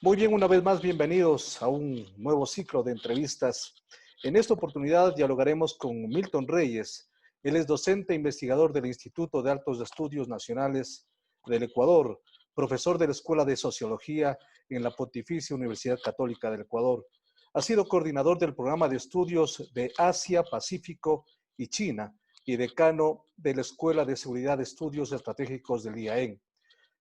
Muy bien, una vez más, bienvenidos a un nuevo ciclo de entrevistas. En esta oportunidad dialogaremos con Milton Reyes. Él es docente e investigador del Instituto de Altos Estudios Nacionales del Ecuador, profesor de la Escuela de Sociología en la Pontificia Universidad Católica del Ecuador. Ha sido coordinador del programa de estudios de Asia, Pacífico y China y decano de la Escuela de Seguridad de Estudios Estratégicos del IAEN.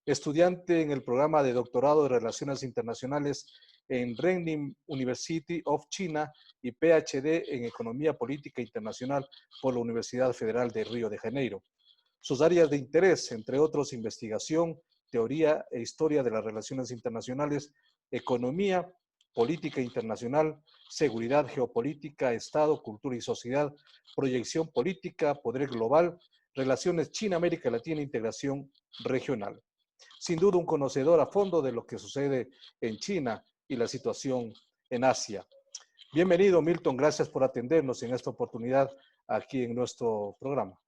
Estudiante en el programa de doctorado de Relaciones Internacionales en Renmin University of China y PhD en Economía Política Internacional por la Universidad Federal de Río de Janeiro. Sus áreas de interés, entre otros, investigación, teoría e historia de las relaciones internacionales, economía, política internacional, seguridad geopolítica, Estado, cultura y sociedad, proyección política, poder global, relaciones China-América Latina, integración regional. Sin duda un conocedor a fondo de lo que sucede en China y la situación en Asia. Bienvenido, Milton, gracias por atendernos en esta oportunidad aquí en nuestro programa.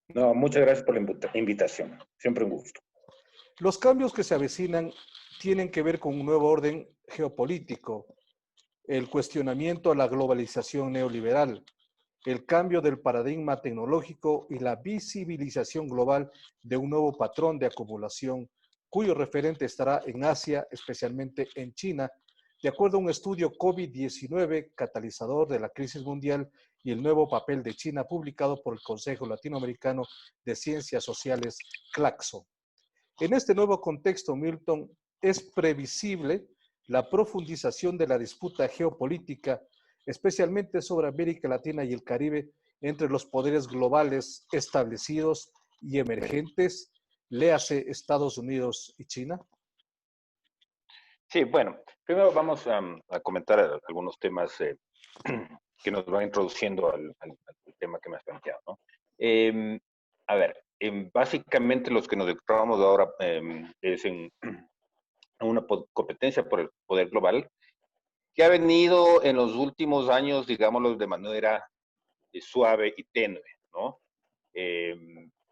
No, muchas gracias por la invitación. Siempre un gusto. Los cambios que se avecinan tienen que ver con un nuevo orden geopolítico, el cuestionamiento a la globalización neoliberal, el cambio del paradigma tecnológico y la visibilización global de un nuevo patrón de acumulación cuyo referente estará en Asia, especialmente en China, de acuerdo a un estudio COVID-19 catalizador de la crisis mundial y el nuevo papel de China publicado por el Consejo Latinoamericano de Ciencias Sociales, CLACSO. En este nuevo contexto, Milton, es previsible la profundización de la disputa geopolítica, especialmente sobre América Latina y el Caribe, entre los poderes globales establecidos y emergentes, léase Estados Unidos y China. Sí, bueno, primero vamos a comentar algunos temas que nos van introduciendo al tema que me has planteado, ¿no? A ver, básicamente los que nos ocupamos ahora es en una competencia por el poder global, que ha venido en los últimos años, digámoslo, de manera suave y tenue, ¿no?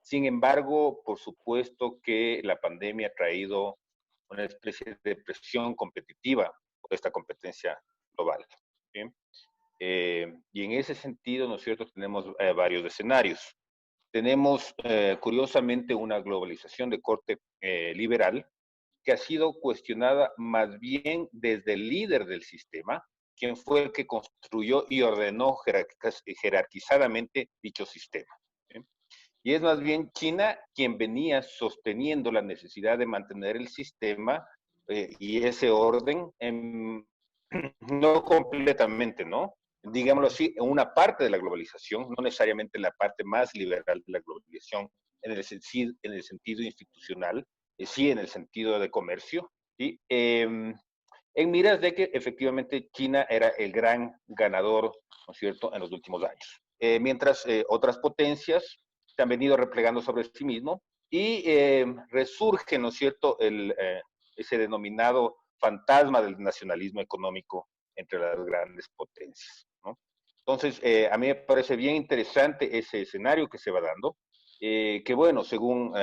Sin embargo, por supuesto que la pandemia ha traído una especie de presión competitiva por esta competencia global, ¿sí? Y en ese sentido, ¿no es cierto?, tenemos varios escenarios. Tenemos, curiosamente, una globalización de corte liberal que ha sido cuestionada más bien desde el líder del sistema, quien fue el que construyó y ordenó jerarquizadamente dicho sistema, ¿sí? Y es más bien China quien venía sosteniendo la necesidad de mantener el sistema y ese orden, no completamente, ¿no? Digámoslo así, en una parte de la globalización, no necesariamente la parte más liberal de la globalización, en el sentido institucional, sí en el sentido de comercio, ¿sí? En miras de que efectivamente China era el gran ganador, ¿no es cierto?, en los últimos años. Mientras otras potencias se han venido replegando sobre sí mismo y resurge, ¿no es cierto?, ese denominado fantasma del nacionalismo económico entre las grandes potencias, ¿no? Entonces, a mí me parece bien interesante ese escenario que se va dando, que bueno, según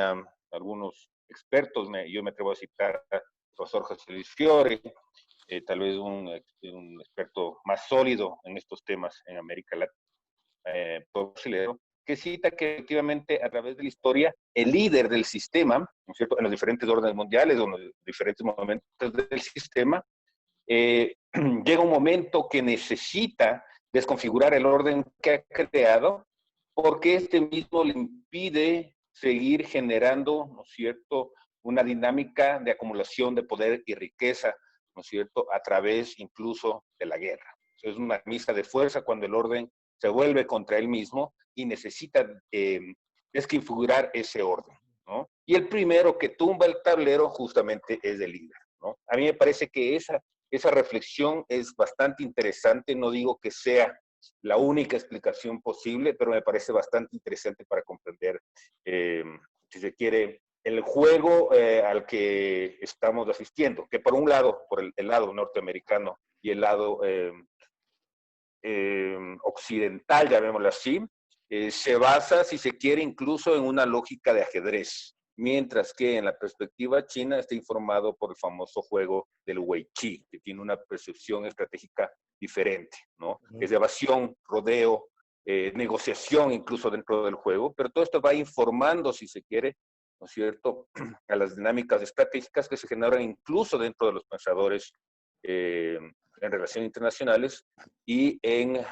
algunos expertos, yo me atrevo a citar al profesor José Luis Fiore, tal vez un experto más sólido en estos temas en América Latina, brasileño, que cita que efectivamente a través de la historia el líder del sistema, ¿no es cierto?, en los diferentes órdenes mundiales o en los diferentes momentos del sistema, llega un momento que necesita desconfigurar el orden que ha creado porque este mismo le impide seguir generando, ¿no es cierto?, una dinámica de acumulación de poder y riqueza, ¿no es cierto?, a través incluso de la guerra. Es una camisa de fuerza cuando el orden se vuelve contra él mismo y necesita desconfigurar ese orden, ¿no? Y el primero que tumba el tablero justamente es el líder, ¿no? A mí me parece que esa reflexión es bastante interesante, no digo que sea la única explicación posible, pero me parece bastante interesante para comprender, si se quiere, el juego al que estamos asistiendo, que por un lado, por el lado norteamericano y el lado occidental, llamémoslo así, se basa, si se quiere, incluso en una lógica de ajedrez, mientras que en la perspectiva china está informado por el famoso juego del Weiqi, que tiene una percepción estratégica diferente, ¿no? Es de evasión, rodeo, negociación incluso dentro del juego, pero todo esto va informando, si se quiere, ¿no es cierto?, a las dinámicas estratégicas que se generan incluso dentro de los pensadores en relaciones internacionales y en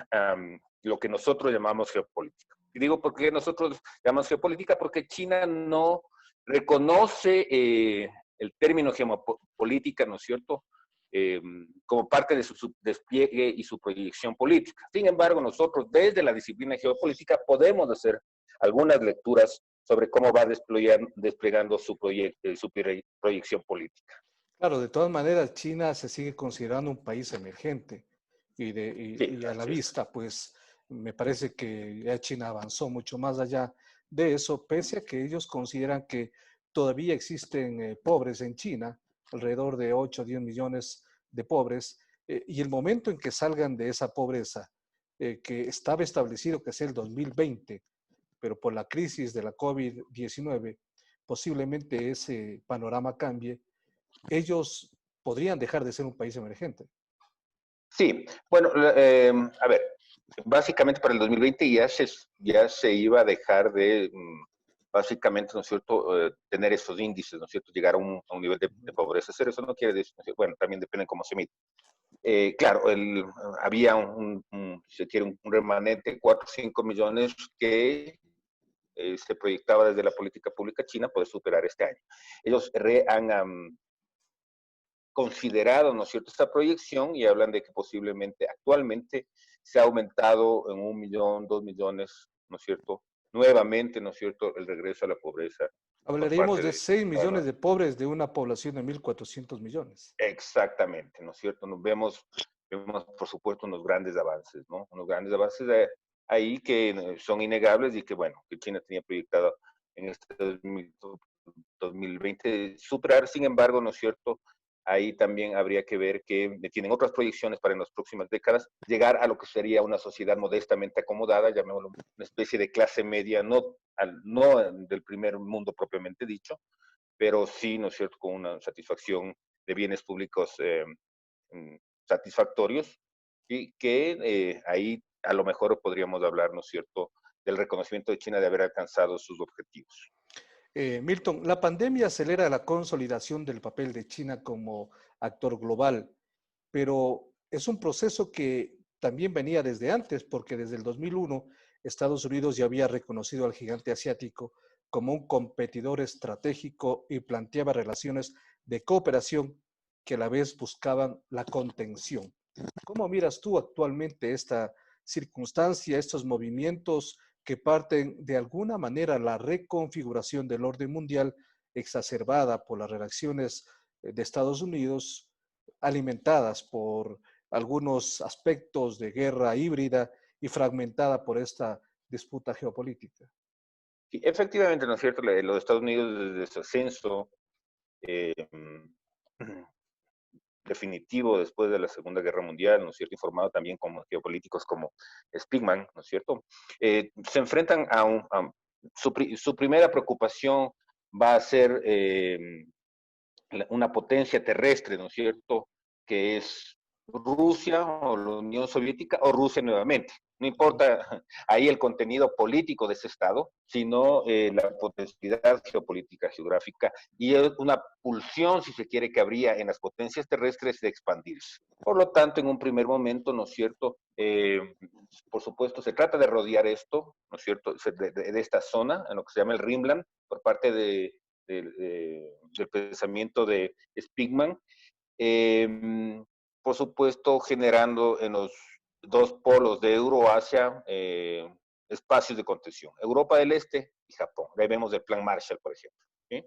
lo que nosotros llamamos geopolítica. Y digo, ¿por qué nosotros llamamos geopolítica? Porque China no reconoce el término geopolítica, ¿no es cierto?, como parte de su despliegue y su proyección política. Sin embargo, nosotros desde la disciplina geopolítica podemos hacer algunas lecturas sobre cómo va desplegando su proyección política. Claro, de todas maneras, China se sigue considerando un país emergente Sí, y a la así es. vista, pues me parece que ya China avanzó mucho más allá de eso, pese a que ellos consideran que todavía existen pobres en China, alrededor de 8 o 10 millones de pobres, y el momento en que salgan de esa pobreza, que estaba establecido que es el 2020, pero por la crisis de la COVID-19, posiblemente ese panorama cambie, ellos podrían dejar de ser un país emergente. Sí, bueno, a ver, básicamente para el 2020 ya se iba a dejar de, básicamente, ¿no es cierto?, tener esos índices, ¿no es cierto?, llegar a un nivel de pobreza cero. Eso no quiere decir, bueno, también depende de cómo se mide. Claro, había si se quiere, un remanente, 4 o 5 millones que se proyectaba desde la política pública china poder superar este año. Ellos han considerado, ¿no es cierto?, esta proyección y hablan de que posiblemente actualmente se ha aumentado en 1 millón, 2 millones, ¿no es cierto?, nuevamente, ¿no es cierto?, el regreso a la pobreza por Hablaríamos parte de de 6 toda millones de pobres de una población de 1.400 millones. Exactamente, ¿no es cierto? Vemos, por supuesto, unos grandes avances, ¿no? Unos grandes avances ahí que son innegables y que, bueno, que China tenía proyectado en este 2020 superar. Sin embargo, ¿no es cierto? Ahí también habría que ver que tienen otras proyecciones para en las próximas décadas llegar a lo que sería una sociedad modestamente acomodada, llamémoslo una especie de clase media, no del primer mundo propiamente dicho, pero sí, ¿no es cierto?, con una satisfacción de bienes públicos satisfactorios y que ahí a lo mejor podríamos hablar, ¿no es cierto?, del reconocimiento de China de haber alcanzado sus objetivos. Milton, la pandemia acelera la consolidación del papel de China como actor global, pero es un proceso que también venía desde antes, porque desde el 2001 Estados Unidos ya había reconocido al gigante asiático como un competidor estratégico y planteaba relaciones de cooperación que a la vez buscaban la contención. ¿Cómo miras tú actualmente esta circunstancia, estos movimientos que parten de alguna manera la reconfiguración del orden mundial exacerbada por las relaciones de Estados Unidos, alimentadas por algunos aspectos de guerra híbrida y fragmentada por esta disputa geopolítica? Sí, efectivamente, ¿no es cierto? Los Estados Unidos desde su ascenso eh, definitivo después de la Segunda Guerra Mundial, ¿no es cierto?, informado también como geopolíticos como Spigman, ¿no es cierto?, se enfrentan su primera preocupación va a ser una potencia terrestre, ¿no es cierto?, que es Rusia o la Unión Soviética o Rusia nuevamente. No importa ahí el contenido político de ese Estado, sino la potencialidad geopolítica, geográfica y una pulsión, si se quiere, que habría en las potencias terrestres de expandirse. Por lo tanto, en un primer momento, ¿no es cierto?, por supuesto, se trata de rodear esto, ¿no es cierto?, de esta zona, en lo que se llama el Rimland, por parte del pensamiento de Spigman, por supuesto generando en los dos polos de Euroasia espacios de contención, Europa del Este y Japón. Ahí vemos el Plan Marshall, por ejemplo, ¿sí?,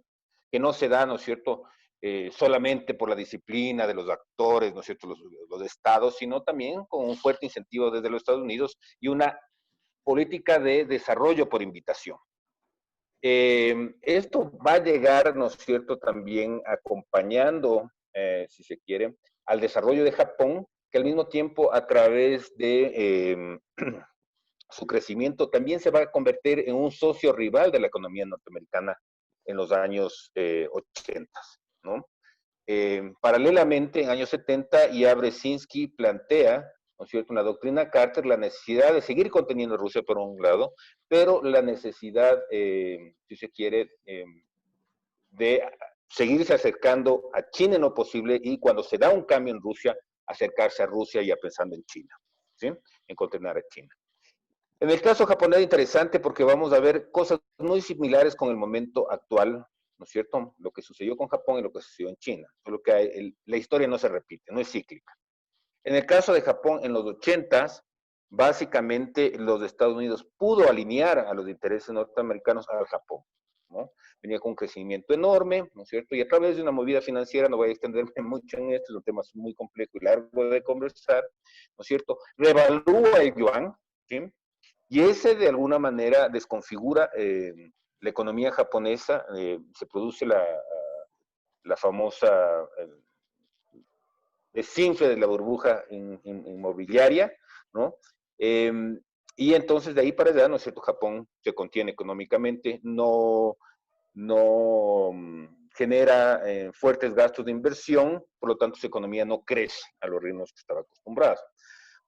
que no se da, ¿no es cierto?, solamente por la disciplina de los actores, ¿no es cierto?, los estados, sino también con un fuerte incentivo desde los Estados Unidos y una política de desarrollo por invitación. Esto va a llegar, ¿no es cierto?, también acompañando, si se quiere, al desarrollo de Japón, que al mismo tiempo a través de su crecimiento también se va a convertir en un socio rival de la economía norteamericana en los años 80, ¿no? Paralelamente, en años 70, ya Brzezinski plantea, ¿no es cierto?, una doctrina Carter, la necesidad de seguir conteniendo a Rusia por un lado, pero la necesidad, si se quiere, de seguirse acercando a China en lo posible y cuando se da un cambio en Rusia, acercarse a Rusia ya pensando en China, ¿sí? En contener a China. En el caso japonés es interesante porque vamos a ver cosas muy similares con el momento actual, ¿no es cierto? Lo que sucedió con Japón y lo que sucedió en China. Solo que la historia no se repite, no es cíclica. En el caso de Japón, en los 80s, básicamente los Estados Unidos pudo alinear a los intereses norteamericanos al Japón, ¿no? Venía con un crecimiento enorme, ¿no es cierto? Y a través de una movida financiera, no voy a extenderme mucho en esto, es un tema muy complejo y largo de conversar, ¿no es cierto? Revalúa el yuan, ¿sí? Y ese de alguna manera desconfigura la economía japonesa, se produce la famosa desinfle de la burbuja inmobiliaria, ¿no? Eh, y entonces de ahí para allá, ¿no es cierto? Japón se contiene económicamente, no genera fuertes gastos de inversión, por lo tanto su economía no crece a los ritmos que estaba acostumbrada.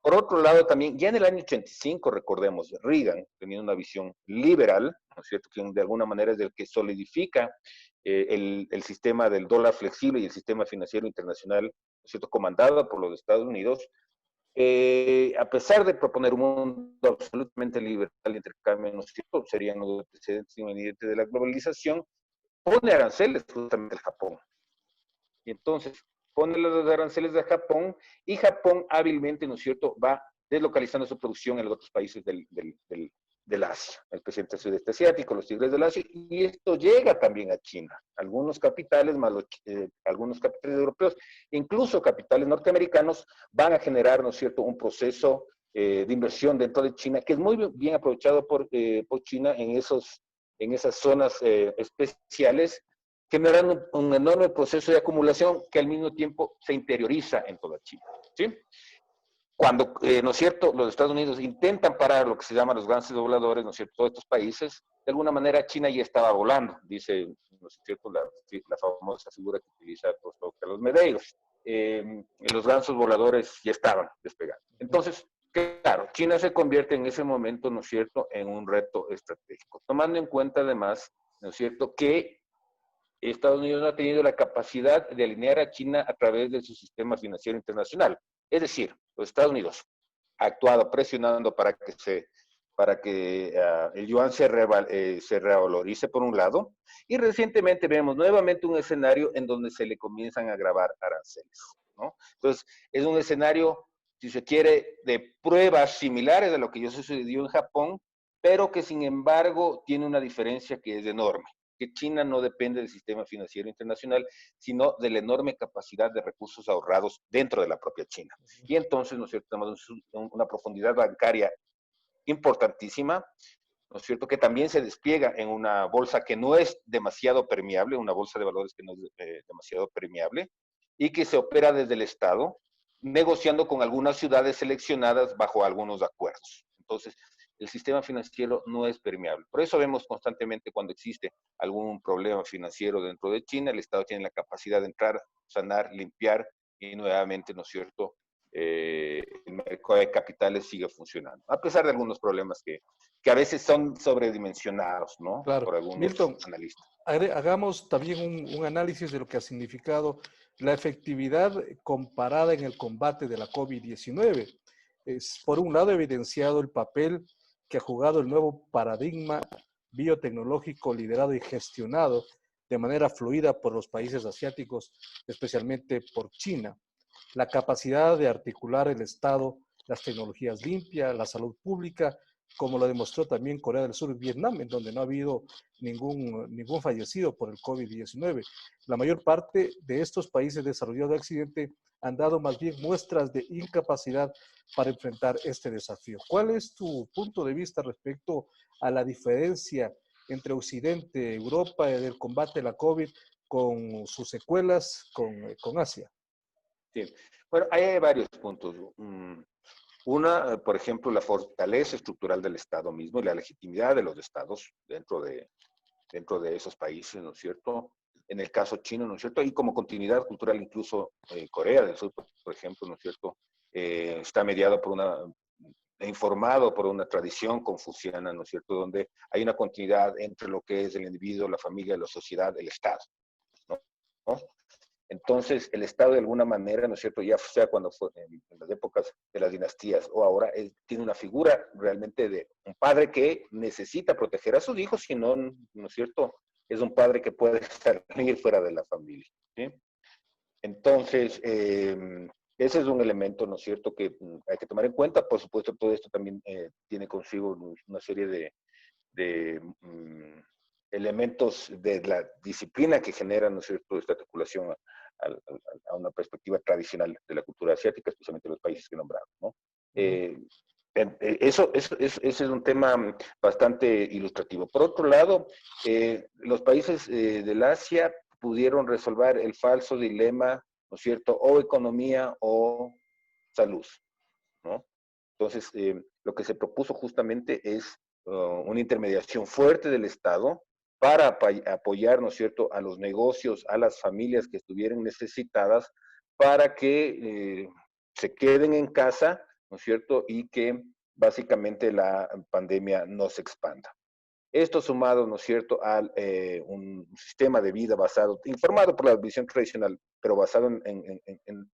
Por otro lado, también, ya en el año 85, recordemos, Reagan tenía una visión liberal, ¿no es cierto?, que de alguna manera es el que solidifica el sistema del dólar flexible y el sistema financiero internacional, ¿no es cierto?, comandado por los Estados Unidos. A pesar de proponer un mundo absolutamente liberal de intercambio, ¿no es cierto?, serían los precedentes inminentes de la globalización, pone aranceles justamente al Japón. Y entonces pone los aranceles de Japón y Japón hábilmente, ¿no es cierto?, va deslocalizando su producción en los otros países del Asia, el presidente sudeste asiático, los tigres del Asia, y esto llega también a China. Algunos capitales, más algunos capitales europeos, incluso capitales norteamericanos, van a generar, ¿no es cierto?, un proceso de inversión dentro de China, que es muy bien aprovechado por China en esas zonas especiales, generando un enorme proceso de acumulación que al mismo tiempo se interioriza en toda China, ¿sí? Cuando, ¿no es cierto?, los Estados Unidos intentan parar lo que se llama los grandes dobladores, ¿no es cierto?, todos estos países, de alguna manera China ya estaba volando, dice, ¿no es cierto?, la famosa figura que utiliza Carlos Medeiros. Los gansos voladores ya estaban despegando. Entonces, claro, China se convierte en ese momento, ¿no es cierto?, en un reto estratégico, tomando en cuenta además, ¿no es cierto?, que Estados Unidos no ha tenido la capacidad de alinear a China a través de su sistema financiero internacional. Es decir, los Estados Unidos ha actuado presionando para que el yuan se revalorice por un lado, y recientemente vemos nuevamente un escenario en donde se le comienzan a grabar aranceles, ¿no? Entonces, es un escenario, si se quiere, de pruebas similares a lo que ya sucedió en Japón, pero que sin embargo tiene una diferencia que es enorme, que China no depende del sistema financiero internacional, sino de la enorme capacidad de recursos ahorrados dentro de la propia China. Y entonces, ¿no es cierto?, tenemos una profundidad bancaria importantísima, ¿no es cierto?, que también se despliega en una bolsa que no es demasiado permeable, una bolsa de valores que no es demasiado permeable, y que se opera desde el Estado, negociando con algunas ciudades seleccionadas bajo algunos acuerdos. Entonces, el sistema financiero no es permeable. Por eso vemos constantemente cuando existe algún problema financiero dentro de China, el Estado tiene la capacidad de entrar, sanar, limpiar y nuevamente, ¿no es cierto?, el mercado de capitales sigue funcionando, a pesar de algunos problemas que a veces son sobredimensionados, ¿no?, Claro. por algunos Milton, analistas. hagamos también un análisis de lo que ha significado la efectividad comparada en el combate de la COVID-19. Es, por un lado, evidenciado el papel que ha jugado el nuevo paradigma biotecnológico liderado y gestionado de manera fluida por los países asiáticos, especialmente por China. La capacidad de articular el Estado, las tecnologías limpias, la salud pública, como lo demostró también Corea del Sur y Vietnam, en donde no ha habido ningún fallecido por el COVID-19. La mayor parte de estos países desarrollados de Occidente han dado más bien muestras de incapacidad para enfrentar este desafío. ¿Cuál es tu punto de vista respecto a la diferencia entre Occidente, Europa, del combate de la COVID con sus secuelas con Asia? Sí. Bueno, hay varios puntos. Una, por ejemplo, la fortaleza estructural del Estado mismo y la legitimidad de los estados dentro dentro de esos países, ¿no es cierto? En el caso chino, ¿no es cierto? Y como continuidad cultural, incluso Corea del Sur, por ejemplo, ¿no es cierto? Está mediado por informado por una tradición confuciana, ¿no es cierto? Donde hay una continuidad entre lo que es el individuo, la familia, la sociedad, el Estado, ¿no? Entonces, el Estado de alguna manera, ¿no es cierto? Ya sea cuando fue en las épocas de las dinastías o ahora, tiene una figura realmente de un padre que necesita proteger a sus hijos, si no, ¿no es cierto? Es un padre que puede salir fuera de la familia, ¿sí? Entonces, ese es un elemento, ¿no es cierto?, que hay que tomar en cuenta. Por supuesto, todo esto también tiene consigo una serie de elementos de la disciplina que genera, ¿no es cierto?, esta articulación a una perspectiva tradicional de la cultura asiática, especialmente los países que nombramos, ¿no? Eh, ese es un tema bastante ilustrativo. Por otro lado, los países del Asia pudieron resolver el falso dilema, ¿no es cierto?, o economía o salud, ¿no? Entonces, lo que se propuso justamente es una intermediación fuerte del Estado para apoyar, ¿no es cierto?, a los negocios, a las familias que estuvieran necesitadas para que se queden en casa, ¿no es cierto?, y que básicamente la pandemia no se expanda. Esto sumado, ¿no es cierto?, a un sistema de vida basado, informado por la visión tradicional, pero basado en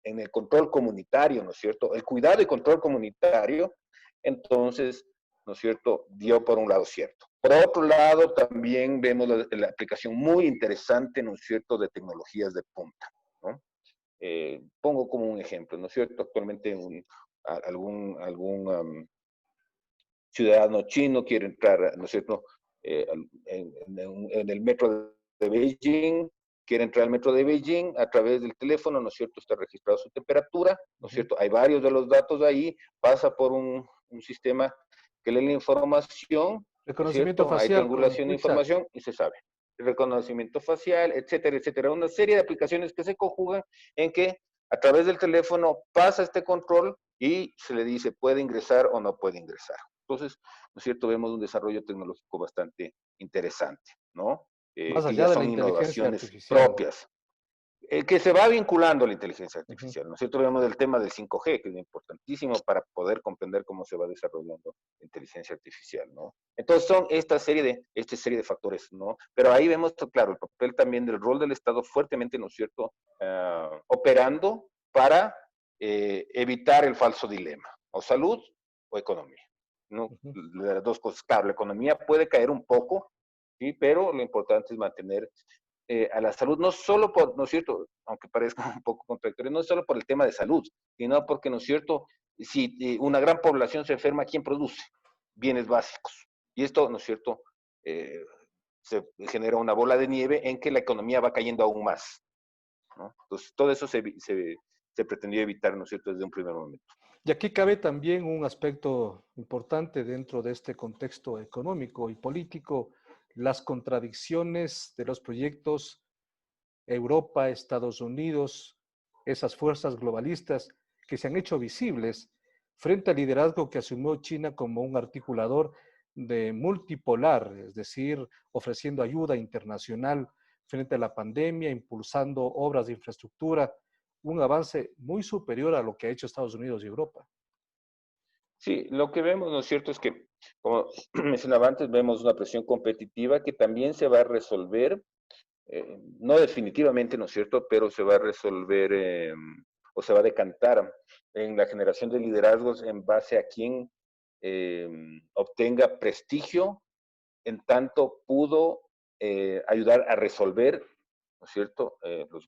el control comunitario, ¿no es cierto?, el cuidado y control comunitario, entonces, ¿no es cierto?, dio por un lado cierto. Por otro lado, también vemos la aplicación muy interesante, ¿no es cierto?, de tecnologías de punta, ¿no? Pongo como un ejemplo, ¿no es cierto?, actualmente algún ciudadano chino quiere entrar, ¿no es cierto?, en el metro de Beijing, quiere entrar al metro de Beijing a través del teléfono, ¿no es cierto?, está registrada su temperatura, ¿no es cierto?, hay varios de los datos ahí, pasa por un sistema que lee la información, ¿no es Reconocimiento cierto?, hay facial con triangulación de WeChat. información y se sabe. El reconocimiento facial, etcétera, etcétera. Una serie de aplicaciones que se conjugan en que a través del teléfono pasa este control y se le dice puede ingresar o no puede ingresar. Entonces, ¿no es cierto? Vemos un desarrollo tecnológico bastante interesante, ¿no? Más Que allá ya de la son inteligencia innovaciones artificial. propias, que se va vinculando a la inteligencia Ujú. artificial, ¿no es cierto? Vemos el tema del 5G, que es importantísimo para poder comprender cómo se va desarrollando la inteligencia artificial, ¿no? Entonces son esta serie de factores, ¿no? Pero ahí vemos, claro, el papel también del rol del Estado fuertemente, ¿no es cierto?, operando para evitar el falso dilema, o salud o economía, ¿no? Ujú. Las dos cosas, claro, la economía puede caer un poco, ¿sí? Pero lo importante es mantener a la salud, no solo por, ¿no es cierto?, aunque parezca un poco contradictorio, no solo por el tema de salud, sino porque, ¿no es cierto?, si una gran población se enferma, ¿quién produce bienes básicos? Y esto, ¿no es cierto?, eh, se genera una bola de nieve en que la economía va cayendo aún más, ¿no? Entonces, todo eso se pretendió evitar, ¿no es cierto?, desde un primer momento. Y aquí cabe también un aspecto importante dentro de este contexto económico y político, las contradicciones de los proyectos Europa, Estados Unidos, esas fuerzas globalistas que se han hecho visibles frente al liderazgo que asumió China como un articulador de multipolar, es decir, ofreciendo ayuda internacional frente a la pandemia, impulsando obras de infraestructura, un avance muy superior a lo que ha hecho Estados Unidos y Europa. Sí, lo que vemos, ¿no es cierto?, es que, como mencionaba antes, vemos una presión competitiva que también se va a resolver no definitivamente, ¿no es cierto?, pero se va a resolver o se va a decantar en la generación de liderazgos en base a quien eh, obtenga prestigio en tanto pudo ayudar a resolver, ¿no es cierto?, los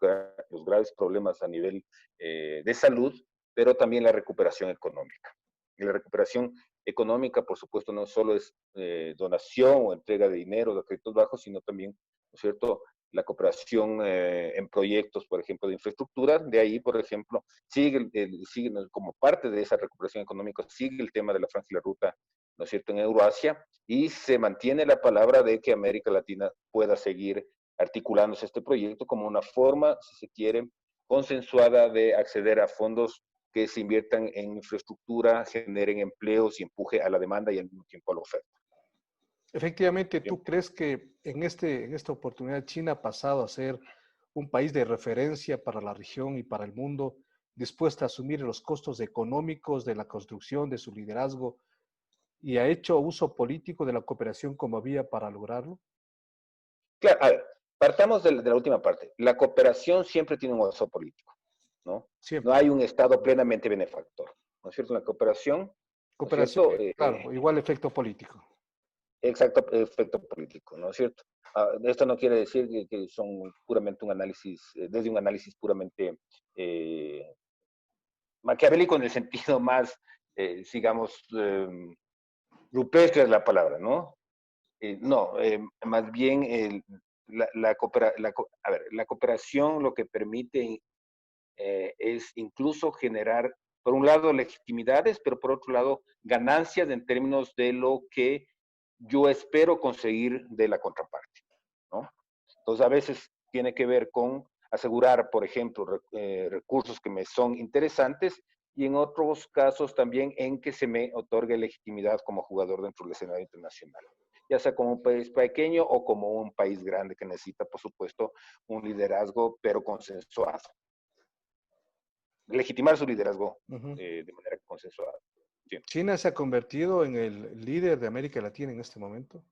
graves problemas a nivel de salud, pero también la recuperación económica. Y la recuperación económica, por supuesto, no solo es donación o entrega de dinero, de créditos bajos, sino también, ¿no es cierto?, la cooperación en proyectos, por ejemplo, de infraestructura. De ahí, por ejemplo, sigue como parte de esa recuperación económica, sigue el tema de la franja y la ruta, ¿no es cierto?, en Euroasia, y se mantiene la palabra de que América Latina pueda seguir articulándose este proyecto como una forma, si se quiere, consensuada de acceder a fondos que se inviertan en infraestructura, generen empleos y empuje a la demanda y al mismo tiempo a la oferta. Efectivamente, ¿Sí? ¿tú crees que en esta oportunidad China ha pasado a ser un país de referencia para la región y para el mundo, dispuesta a asumir los costos económicos de la construcción de su liderazgo y ha hecho uso político de la cooperación como vía para lograrlo? Claro, a ver, partamos de la última parte. La cooperación siempre tiene un uso político, ¿no? No Siempre. hay un Estado plenamente benefactor, ¿no es cierto? La cooperación, ¿no es Cooperación, cierto? claro, igual efecto político. Exacto, efecto político, ¿no es cierto? Esto no quiere decir que son puramente un análisis, desde un análisis puramente eh, maquiavélico en el sentido más, digamos, rupestre es la palabra, ¿no? No, más bien a ver, la cooperación lo que permite es incluso generar, por un lado, legitimidades, pero por otro lado, ganancias en términos de lo que yo espero conseguir de la contraparte, ¿no? Entonces, a veces tiene que ver con asegurar, por ejemplo, recursos que me son interesantes y en otros casos también en que se me otorgue legitimidad como jugador dentro del escenario internacional, ya sea como un país pequeño o como un país grande que necesita, por supuesto, un liderazgo, pero consensuado, legitimar su liderazgo Ujú. de manera consensuada. Sí. China se ha convertido en el líder de América Latina en este momento.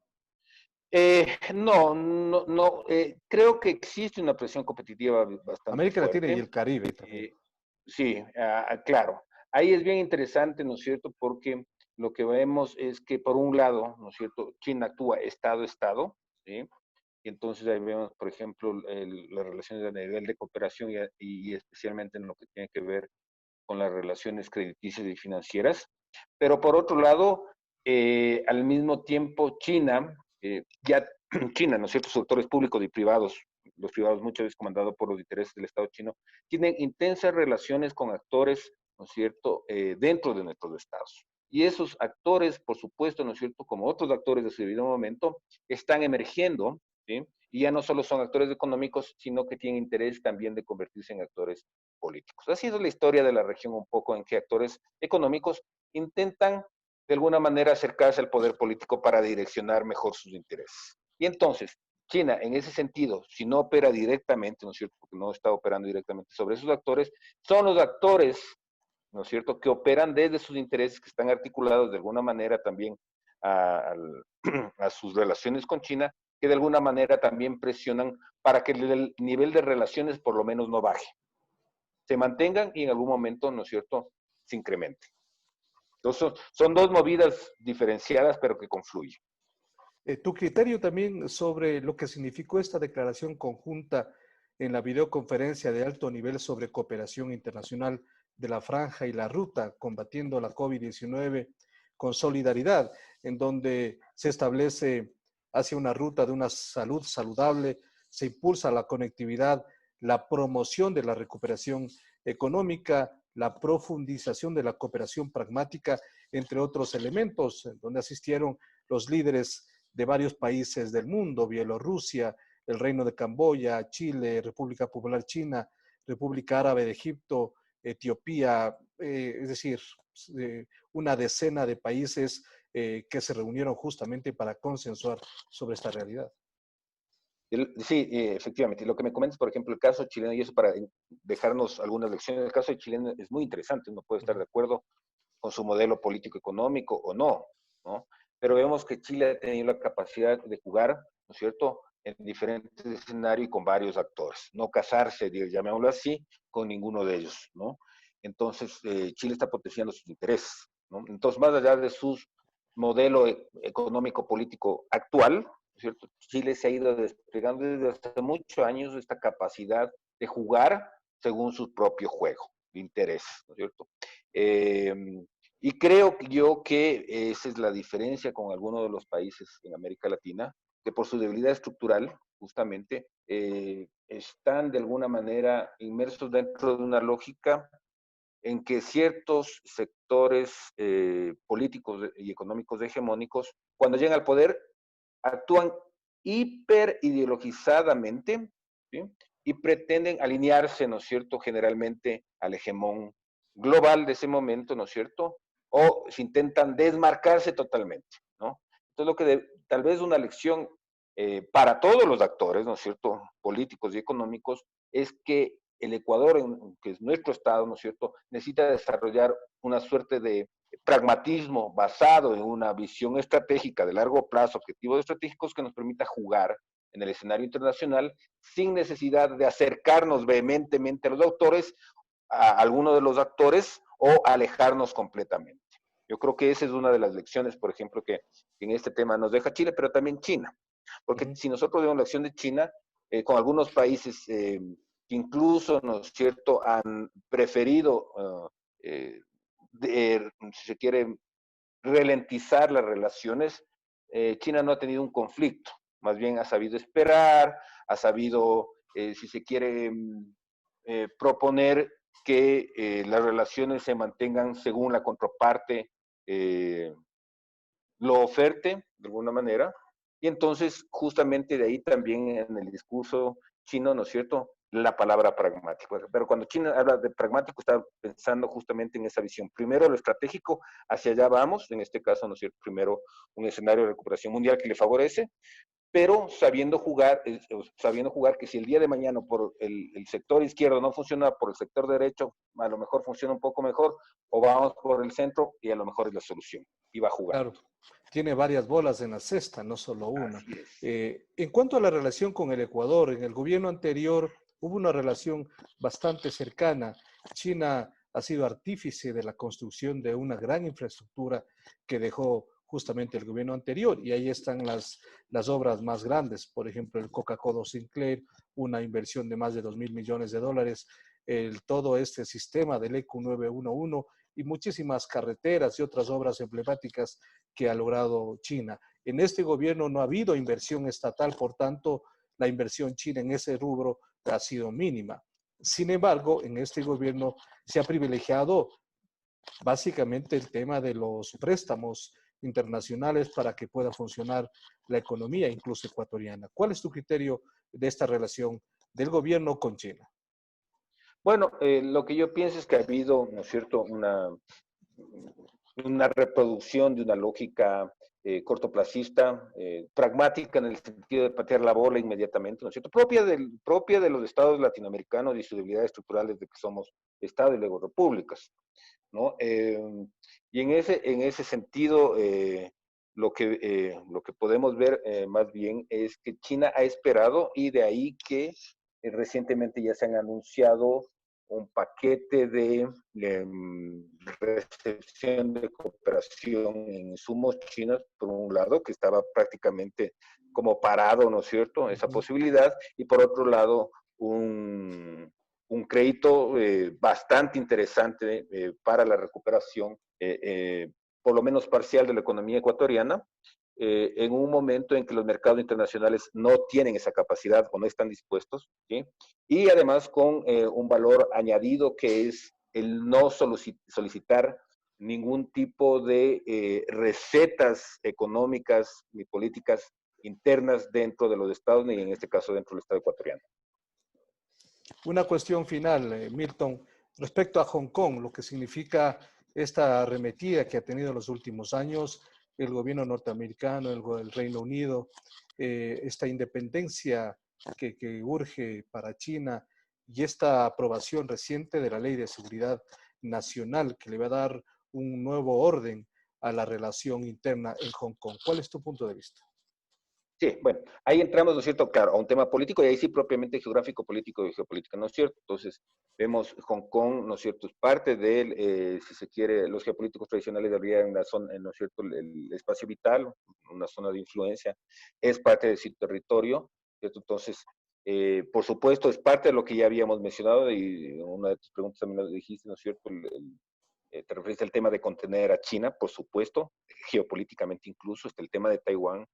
No, creo que existe una presión competitiva bastante América Latina y fuerte. el Caribe también. Eh, sí, claro. Ahí es bien interesante, ¿no es cierto? Porque lo que vemos es que, por un lado, ¿no es cierto? China actúa Estado-Estado, ¿sí? Y entonces ahí vemos, por ejemplo, las relaciones a nivel de cooperación y especialmente en lo que tiene que ver con las relaciones crediticias y financieras. Pero por otro lado, al mismo tiempo, China, ya China, ¿no es cierto? Sus sectores públicos y privados, los privados muchas veces comandados por los intereses del Estado chino, tienen intensas relaciones con actores, ¿no es cierto?, dentro de nuestros estados. Y esos actores, por supuesto, ¿no es cierto?, como otros actores de su debido momento, están emergiendo, ¿sí? Y ya no solo son actores económicos, sino que tienen interés también de convertirse en actores políticos. Así es la historia de la región un poco en que actores económicos intentan de alguna manera acercarse al poder político para direccionar mejor sus intereses. Y entonces, China, en ese sentido, si no opera directamente, ¿no es cierto?, porque no está operando directamente sobre esos actores, son los actores, ¿no es cierto?, que operan desde sus intereses, que están articulados de alguna manera también a, a sus relaciones con China, que de alguna manera también presionan para que el nivel de relaciones por lo menos no baje, se mantengan y en algún momento, ¿no es cierto?, se incremente. Entonces, son dos movidas diferenciadas, pero que confluyen. Tu criterio también sobre lo que significó esta declaración conjunta en la videoconferencia de alto nivel sobre cooperación internacional de la franja y la ruta combatiendo la COVID-19 con solidaridad, en donde se establece hacia una ruta de una salud saludable, se impulsa la conectividad, la promoción de la recuperación económica, la profundización de la cooperación pragmática, entre otros elementos, donde asistieron los líderes de varios países del mundo, Bielorrusia, el Reino de Camboya, Chile, República Popular China, República Árabe de Egipto, Etiopía, es decir, una decena de países que se reunieron justamente para consensuar sobre esta realidad. Sí, efectivamente. Lo que me comentas, por ejemplo, el caso chileno, y eso para dejarnos algunas lecciones, el caso chileno es muy interesante, uno puede estar de acuerdo con su modelo político-económico o no, ¿no? Pero vemos que Chile ha tenido la capacidad de jugar, ¿no es cierto?, en diferentes escenarios y con varios actores, no casarse, llamémoslo así, con ninguno de ellos, ¿no? Entonces, Chile está protegiendo sus intereses, ¿no? Entonces, más allá de su modelo económico-político actual, ¿no es cierto?, Chile se ha ido desplegando desde hace muchos años esta capacidad de jugar según su propio juego, de interés, ¿no es cierto? Eh, y creo yo que esa es la diferencia con algunos de los países en América Latina, que por su debilidad estructural, justamente, están de alguna manera inmersos dentro de una lógica en que ciertos sectores políticos y económicos hegemónicos, cuando llegan al poder, actúan hiperideologizadamente, ¿sí?, y pretenden alinearse, ¿no es cierto?, generalmente al hegemón global de ese momento, ¿no es cierto?, o se intentan desmarcarse totalmente, ¿no? Entonces, tal vez una lección para todos los actores, ¿no es cierto?, políticos y económicos, es que el Ecuador, que es nuestro Estado, ¿no es cierto?, necesita desarrollar una suerte de pragmatismo basado en una visión estratégica de largo plazo, objetivos estratégicos que nos permita jugar en el escenario internacional sin necesidad de acercarnos vehementemente a los autores, a alguno de los actores o alejarnos completamente. Yo creo que esa es una de las lecciones, por ejemplo, que en este tema nos deja Chile, pero también China. Porque si nosotros vemos la acción de China, con algunos países que incluso, ¿no es cierto?, han preferido, si se quiere, ralentizar las relaciones, China no ha tenido un conflicto, más bien ha sabido esperar, ha sabido, si se quiere, proponer que las relaciones se mantengan según la contraparte lo oferte de alguna manera. Y entonces, justamente de ahí también en el discurso chino, ¿no es cierto?, la palabra pragmático. Pero cuando China habla de pragmático, está pensando justamente en esa visión. Primero lo estratégico, hacia allá vamos, en este caso, ¿no es cierto?, primero un escenario de recuperación mundial que le favorece, pero sabiendo jugar que si el día de mañana por el sector izquierdo no funciona, por el sector derecho a lo mejor funciona un poco mejor, o vamos por el centro y a lo mejor es la solución. Y va jugando. Claro, tiene varias bolas en la cesta, no solo una. Así es. En cuanto a la relación con el Ecuador, en el gobierno anterior hubo una relación bastante cercana. China ha sido artífice de la construcción de una gran infraestructura que dejó justamente el gobierno anterior, y ahí están las obras más grandes, por ejemplo, el Coca-Cola Sinclair, una inversión de más de 2.000 millones de dólares, todo este sistema del ECU 911 y muchísimas carreteras y otras obras emblemáticas que ha logrado China. En este gobierno no ha habido inversión estatal, por tanto, la inversión china en ese rubro ha sido mínima. Sin embargo, en este gobierno se ha privilegiado básicamente el tema de los préstamos internacionales para que pueda funcionar la economía, incluso ecuatoriana. ¿Cuál es tu criterio de esta relación del gobierno con China? Bueno, lo que yo pienso es que ha habido, ¿no es cierto?, una reproducción de una lógica cortoplacista, pragmática en el sentido de patear la bola inmediatamente, ¿no es cierto?, propia de los estados latinoamericanos y su debilidad estructural desde que somos Estado y luego repúblicas, ¿no? Y en ese sentido, lo que podemos ver más bien es que China ha esperado, y de ahí que recientemente ya se han anunciado un paquete de recepción de cooperación en insumos chinos, por un lado, que estaba prácticamente como parado, ¿no es cierto?, esa posibilidad, y por otro lado, un crédito bastante interesante para la recuperación, por lo menos parcial, de la economía ecuatoriana, en un momento en que los mercados internacionales no tienen esa capacidad o no están dispuestos, ¿sí?, y además con un valor añadido que es el no solicitar ningún tipo de recetas económicas ni políticas internas dentro de los estados, ni en este caso dentro del Estado ecuatoriano. Una cuestión final, Milton, respecto a Hong Kong, lo que significa esta arremetida que ha tenido en los últimos años el gobierno norteamericano, el Reino Unido, esta independencia que urge para China y esta aprobación reciente de la Ley de Seguridad Nacional que le va a dar un nuevo orden a la relación interna en Hong Kong. ¿Cuál es tu punto de vista? Sí, bueno, ahí entramos, ¿no es cierto?, claro, a un tema político, y ahí sí propiamente geográfico, político y geopolítica, ¿no es cierto? Entonces, vemos Hong Kong, ¿no es cierto?, es parte de, si se quiere, los geopolíticos tradicionales deberían, la zona, ¿no es cierto?, el espacio vital, una zona de influencia, es parte de su territorio, ¿cierto? Entonces, por supuesto, es parte de lo que ya habíamos mencionado, y una de tus preguntas también lo dijiste, ¿no es cierto?, te referiste al tema de contener a China, por supuesto, geopolíticamente incluso, está el tema de Taiwán.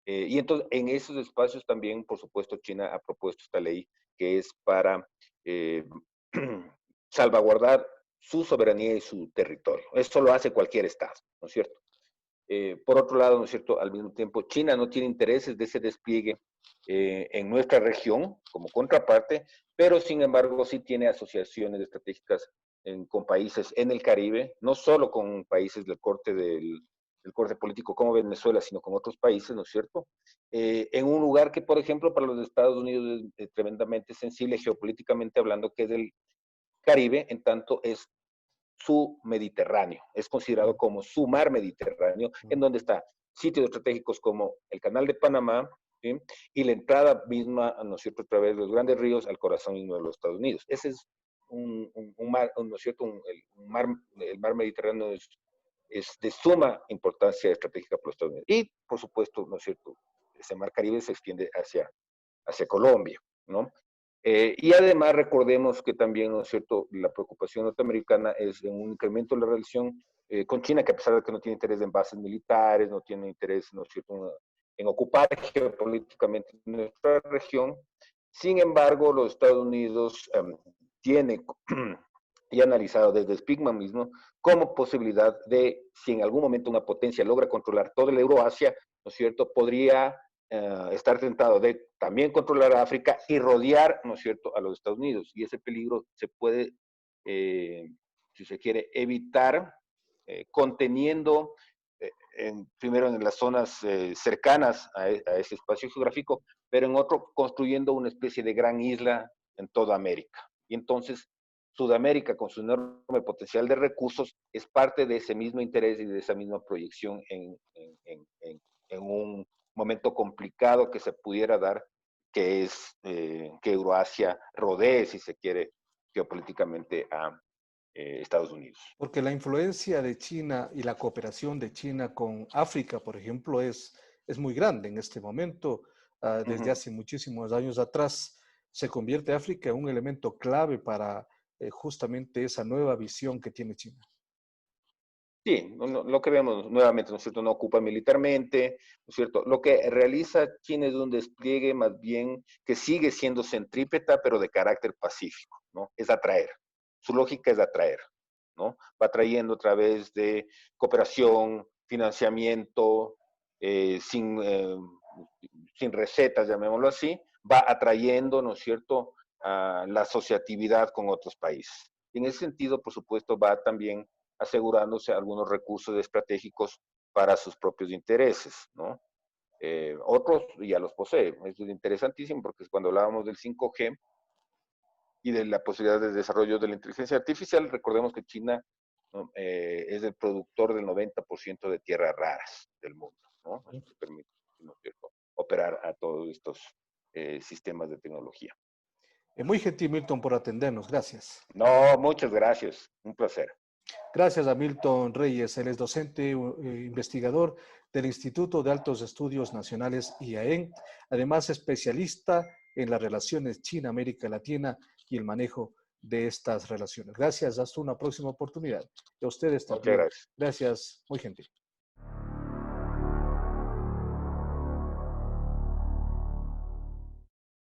Y entonces, en esos espacios también, por supuesto, China ha propuesto esta ley que es para eh, salvaguardar su soberanía y su territorio. Esto lo hace cualquier Estado, ¿no es cierto? Por otro lado, ¿no es cierto?, al mismo tiempo, China no tiene intereses de ese despliegue en nuestra región como contraparte, pero sin embargo sí tiene asociaciones estratégicas con países en el Caribe, no solo con países del corte del corte político como Venezuela, sino con otros países, ¿no es cierto? En un lugar que, por ejemplo, para los Estados Unidos es tremendamente sensible geopolíticamente hablando, que es el Caribe, en tanto es su Mediterráneo, es considerado como su mar Mediterráneo, en donde está sitios estratégicos como el Canal de Panamá, ¿sí? Y la entrada misma, ¿no es cierto?, a través de los grandes ríos al corazón mismo de los Estados Unidos. Ese es un mar, ¿no es cierto?, el mar Mediterráneo es de suma importancia estratégica para los Estados Unidos. Y, por supuesto, ¿no es cierto?, ese mar Caribe se extiende hacia Colombia, ¿no? Y además recordemos que también, ¿no es cierto?, la preocupación norteamericana es en un incremento de la relación con China, que a pesar de que no tiene interés en bases militares, no tiene interés, ¿no es cierto?, en ocupar geopolíticamente nuestra región, sin embargo, los Estados Unidos tiene y analizado desde Spigman mismo como posibilidad de, si en algún momento una potencia logra controlar todo el Euroasia, ¿no es cierto?, podría estar tentado de también controlar a África y rodear, ¿no es cierto?, a los Estados Unidos. Y ese peligro se puede, si se quiere, evitar conteniendo primero en las zonas cercanas a ese espacio geográfico, pero en otro construyendo una especie de gran isla en toda América. Y entonces Sudamérica, con su enorme potencial de recursos, es parte de ese mismo interés y de esa misma proyección en un momento complicado que se pudiera dar, que es que Euroasia rodee, si se quiere, geopolíticamente a Estados Unidos. Porque la influencia de China y la cooperación de China con África, por ejemplo, es muy grande en este momento. Desde hace muchísimos años atrás, se convierte África en un elemento clave para justamente esa nueva visión que tiene China. Sí, lo que vemos nuevamente, ¿no es cierto? No ocupa militarmente, ¿no es cierto? Lo que realiza China es un despliegue más bien que sigue siendo centrípeta, pero de carácter pacífico, ¿no? Es atraer. Su lógica es atraer, ¿no? Va atrayendo a través de cooperación, financiamiento, sin recetas, llamémoslo así, va atrayendo, ¿no es cierto?, a la asociatividad con otros países. Y en ese sentido, por supuesto, va también asegurándose algunos recursos estratégicos para sus propios intereses, ¿no? Otros ya los posee. Esto es interesantísimo porque cuando hablábamos del 5G y de la posibilidad de desarrollo de la inteligencia artificial, recordemos que China, ¿no?, es el productor del 90% de tierras raras del mundo, ¿no? Eso que permite, ¿no es cierto?, operar a todos estos sistemas de tecnología. Muy gentil, Milton, por atendernos. Gracias. No, muchas gracias. Un placer. Gracias a Milton Reyes. Él es docente investigador del Instituto de Altos Estudios Nacionales IAEN, además especialista en las relaciones China-América Latina y el manejo de estas relaciones. Gracias, hasta una próxima oportunidad. Y a ustedes Muchas también. gracias. Gracias, muy gentil.